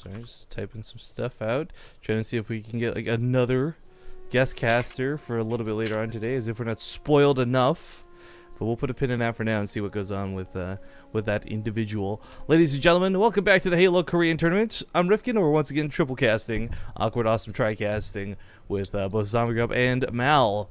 Sorry, just typing some stuff out. Trying to see if we can get like another guest caster for a little bit later on today, as if we're not spoiled enough. But we'll put a pin in that for now and see what goes on with that individual. Ladies and gentlemen, welcome back to the Halo Korean Tournament. I'm Rifkin, and we're once again triple casting, awkward, awesome tri-casting with both Zombie Grub and Mal.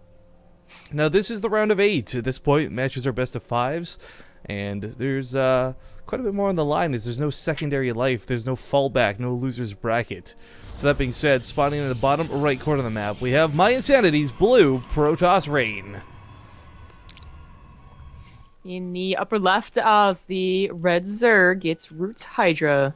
Now, this is the round of 8. At this point, matches are best of 5s, and there's quite a bit more on the line, as there's no secondary life, there's no fallback, no loser's bracket. So that being said, spawning in the bottom right corner of the map, we have My Insanity's Blue Protoss Rain. In the upper left, as the red Zerg gets Roots Hydra.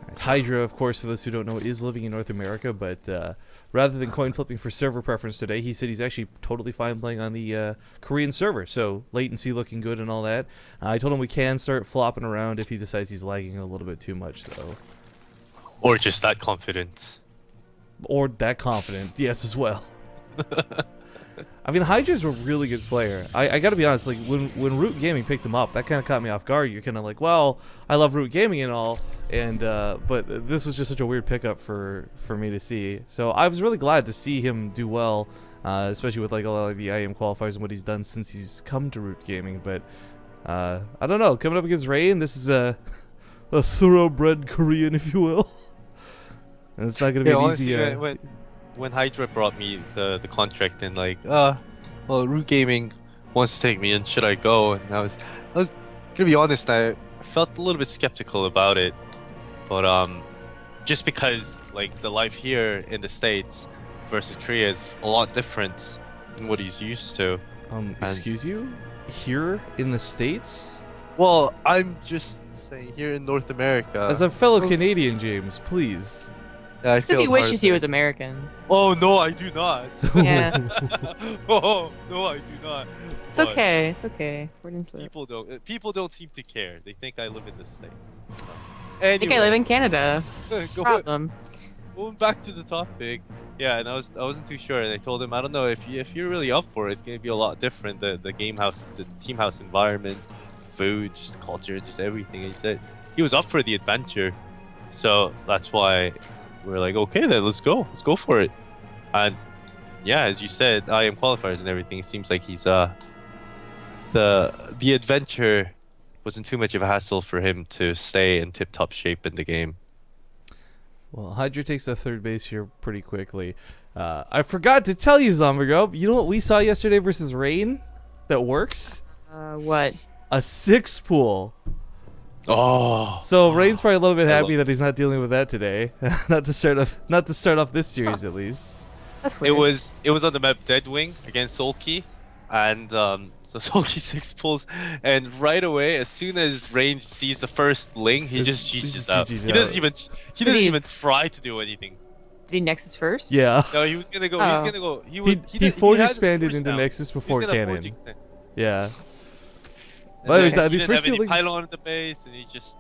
Right, Hydra, of course, for those who don't know, is living in North America, but rather than coin flipping for server preference today, he said he's actually totally fine playing on the Korean server, so latency looking good and all that. I told him we can start flopping around if he decides he's lagging a little bit too much, though. Or just that confident. Or that confident, yes, as well. I mean, Hydra's a really good player. I gotta be honest, like, when Root Gaming picked him up, that kind of caught me off guard. You're kind of like, well, I love Root Gaming and all, and but this was just such a weird pickup for me to see. So I was really glad to see him do well, especially with like a lot of the IM qualifiers and what he's done since he's come to Root Gaming. But I don't know, coming up against Rain, this is a thoroughbred Korean, if you will. And it's not gonna be an easy. When Hydra brought me the contract and like, well, Root Gaming wants to take me in, should I go? And I was gonna be honest, I felt a little bit skeptical about it, but just because like the life here in the States versus Korea is a lot different than what he's used to. Excuse you? Here in the States? Well, I'm just saying here in North America. As a fellow Canadian, James, please. Yeah, I Because he feel wishes he was American. Oh no, I do not. Yeah. Oh no, I do not. It's okay. It's okay. We're in sleep. People don't seem to care. They think I live in the States. I think I live in Canada. Going back to the topic. Yeah, and I wasn't too sure, and I told him I don't know if you're really up for it. It's gonna be a lot different. The game house, the team house environment, food, just culture, just everything. He said he was up for the adventure, so that's why we're like, okay, then let's go for it. And yeah, as you said, IM qualifiers and everything. It seems like he's the adventure wasn't too much of a hassle for him to stay in tip-top shape in the game. Well, Hydra takes the third base here pretty quickly. I forgot to tell you, Zombergo, you know what we saw yesterday versus Rain that works? What? A 6 pool. Oh. So Rain's probably a little bit happy that he's not dealing with that today. not to start off this series at least. That's weird. It was on the map Deadwing against Solky, and so Solky 6 pulls, and right away as soon as Rain sees the first ling, he just GG's out. He doesn't even try to do anything. Did he Nexus first? Yeah. No, he was gonna go. Oh. He was gonna go. He forward expanded into Nexus before cannon. Yeah. But these first two links, pylon at the base, and he just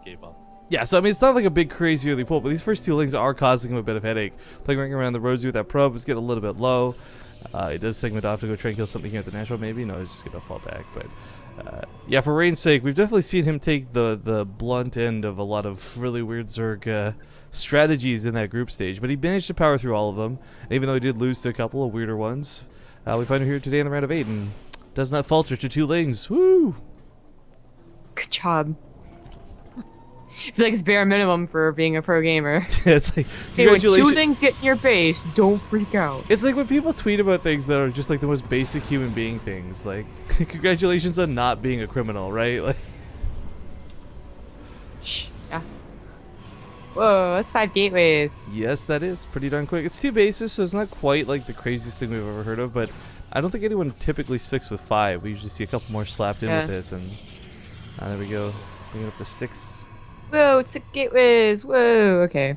gave up. Yeah, so I mean, it's not like a big crazy early pull, but these first 2 links are causing him a bit of headache. Playing right around the Rosie with that probe is getting a little bit low. It does segment off to go try and kill something here at the natural, maybe. No, he's just gonna fall back. But yeah, for Rain's sake, we've definitely seen him take the blunt end of a lot of really weird Zerg strategies in that group stage. But he managed to power through all of them, and even though he did lose to a couple of weirder ones, we find him here today in the round of 8 and does not falter to 2 lings. Woo! Good job. I feel like it's bare minimum for being a pro gamer. It's like, Hey, when 2 things get in your base, don't freak out. It's like when people tweet about things that are just like the most basic human being things, like congratulations on not being a criminal, right? Like, yeah. Whoa, that's 5 gateways. yes, that is pretty darn quick. It's 2 bases, so it's not quite like the craziest thing we've ever heard of, but I don't think anyone typically sticks with 5. We usually see a couple more slapped in with this, and there we go, bring it up to 6. Whoa, it's 6 gateways. Whoa, okay.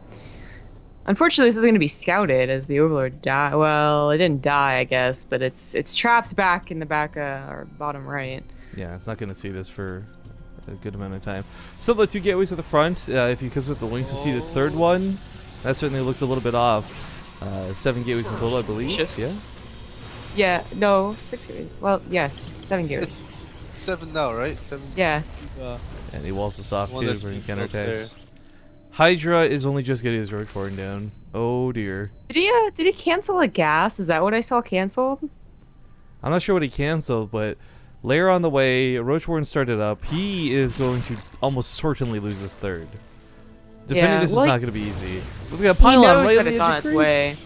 Unfortunately, this is going to be scouted as the Overlord died. Well, it didn't die, I guess, but it's trapped back in the back or bottom right. Yeah, it's not going to see this for a good amount of time. Still, the 2 gateways at the front. If he comes with the links, you'll see this third one. That certainly looks a little bit off. 7 gateways in total, I believe. Suspicious. Yeah. Yeah, no, 6 gateways. Well, yes, 7 gateways. It's 7 now, right? 7. Yeah. And he walls us off One too that's for being counterattacks. Hydra is only just getting his Roachborn down. Oh dear. Did he cancel a gas? Is that what I saw canceled? I'm not sure what he canceled, but layer on the way, Roachborn started up. He is going to almost certainly lose his third. Defending Yeah, this well, is not going to be easy. Look at He pylon knows right that on the it's edge on of its green. way.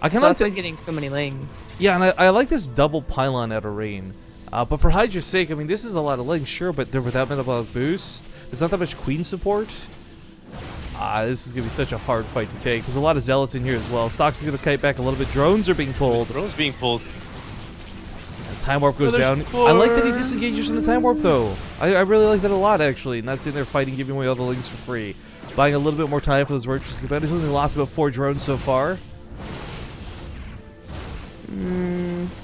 I So kind of that's why like he's getting so many lings. Yeah, and I like this double pylon out of rain. But for Hydra's sake, I mean, this is a lot of lings, sure, but they're without metabolic boost. There's not that much queen support. This is going to be such a hard fight to take. There's a lot of zealots in here as well. Stocks is going to kite back a little bit. Drones are being pulled. Drone's being pulled. Time warp goes down. I like that he disengages from the time warp, though. I really like that a lot, actually. Not sitting there fighting, giving away all the lings for free. Buying a little bit more time for those roaches to get better. He's only lost about 4 drones so far.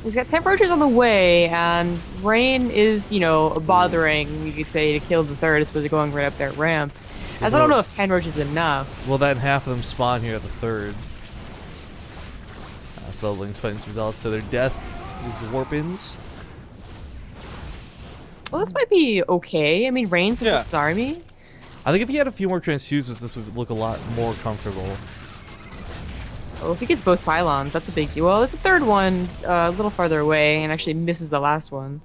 He's got 10 roaches on the way, and rain is, you know, bothering, you could say, to kill the third, as opposed to going right up that ramp. As I don't know if 10 roaches is enough. Well, that and half of them spawn here at the third. So the lings fighting some zealots to their death. These warp-ins. Well, this might be okay. I mean, rain sets Yeah. up his army. I think if he had a few more transfuses, this would look a lot more comfortable. Oh, if he gets both pylons, that's a big deal. Well, there's a third one a little farther away and actually misses the last one.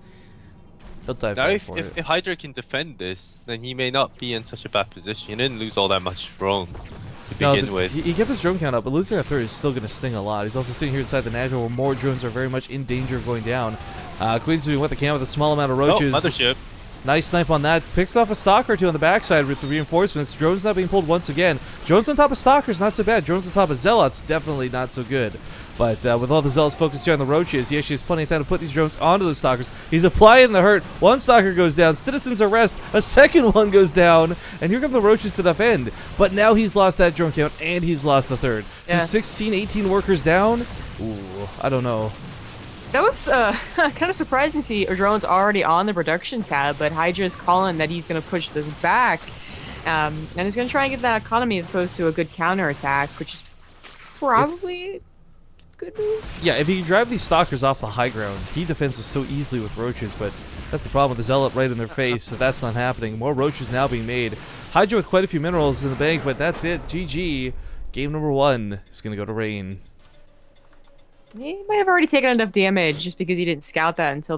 He'll dive Now, back if, for if it. Hydra can defend this, then he may not be in such a bad position. He didn't lose all that much drone to No, begin with. he kept his drone count up, but losing that third is still going to sting a lot. He's also sitting here inside the Nagel where more drones are very much in danger of going down. Queen's doing what they can with a small amount of roaches. Oh, mothership. Nice snipe on that. Picks off a stalker or two on the backside with the reinforcements. Drones not being pulled once again. Drones on top of stalkers, not so bad. Drones on top of zealots, definitely not so good. But with all the zealots focused here on the roaches, he actually has plenty of time to put these drones onto the stalkers. He's applying the hurt. One stalker goes down. Citizens arrest. A second one goes down. And here come the roaches to defend. But now he's lost that drone count, and he's lost the third. Yeah. So 16, 18 workers down? Ooh, I don't know. That was kind of surprising to see drones already on the production tab, but Hydra's calling that he's going to push this back. And he's going to try and get that economy as opposed to a good counterattack, which is probably a good move. Yeah, if he can drive these stalkers off the high ground, he defends us so easily with roaches, but that's the problem with the zealot right in their face, so that's not happening. More roaches now being made. Hydra with quite a few minerals in the bank, but that's it. GG. Game number 1 is going to go to Rain. He might have already taken enough damage just because he didn't scout that until